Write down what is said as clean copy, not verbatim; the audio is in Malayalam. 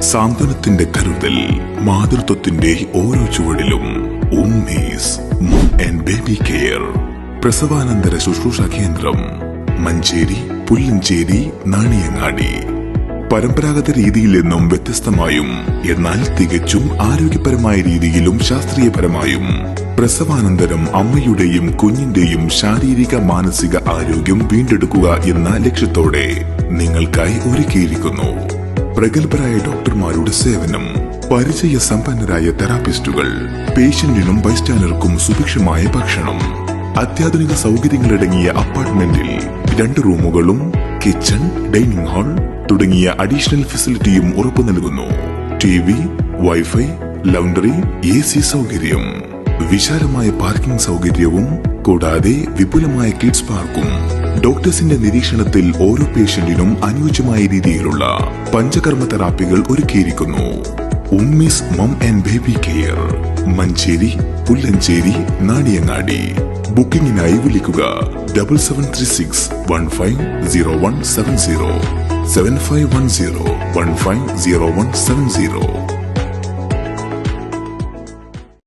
സാന്ത്വനത്തിന്റെ കരുതൽ, മാതൃത്വത്തിന്റെ ഓരോ ചുവടിലും. Ummis mom and baby care, പ്രസവാനന്തര ശുശ്രൂഷ കേന്ദ്രം, മഞ്ചേരി, പുല്ലഞ്ചേരി, നാണിയങ്ങാടി. പരമ്പരാഗത രീതിയിൽ നിന്നും വ്യത്യസ്തമായും എന്നാൽ തികച്ചും ആരോഗ്യപരമായ രീതിയിലും ശാസ്ത്രീയപരമായും പ്രസവാനന്തരം അമ്മയുടെയും കുഞ്ഞിന്റെയും ശാരീരിക മാനസിക ആരോഗ്യം വീണ്ടെടുക്കുക എന്ന ലക്ഷ്യത്തോടെ നിങ്ങൾക്കായി ഒരുക്കിയിരിക്കുന്നു പ്രഗത്ഭരായ ഡോക്ടർമാരുടെ സേവനം, പരിചയ സമ്പന്നരായ തെറാപ്പിസ്റ്റുകൾ, പേഷ്യന്റിനും ബൈസ്റ്റാൻഡർക്കും സുഭിക്ഷമായ ഭക്ഷണം, അത്യാധുനിക സൗകര്യങ്ങളടങ്ങിയ അപ്പാർട്ട്മെന്റിൽ 2 റൂമുകളും കിച്ചൺ, ഡൈനിങ് ഹാൾ തുടങ്ങിയ അഡീഷണൽ ഫെസിലിറ്റിയും ഉറപ്പു നൽകുന്നു. TV, വൈഫൈ, ലൗണ്ടറി, AC സൗകര്യം, വിശാലമായ പാർക്കിംഗ് സൗകര്യവും കൂടാതെ വിപുലമായ കിഡ്സ് പാർക്കും. ഡോക്ടേഴ്സിന്റെ നിരീക്ഷണത്തിൽ ഓരോ പേഷ്യന്റിനും അനുയോജ്യമായ രീതിയിലുള്ള പഞ്ചകർമ്മ തെറാപ്പികൾ ഒരുക്കിയിരിക്കുന്നു. Ummees mom and baby care, Manjeri, Pullancheri, Naniyangadi. ബുക്കിംഗിനായി വിളിക്കുക 7736 150170 7510 150170.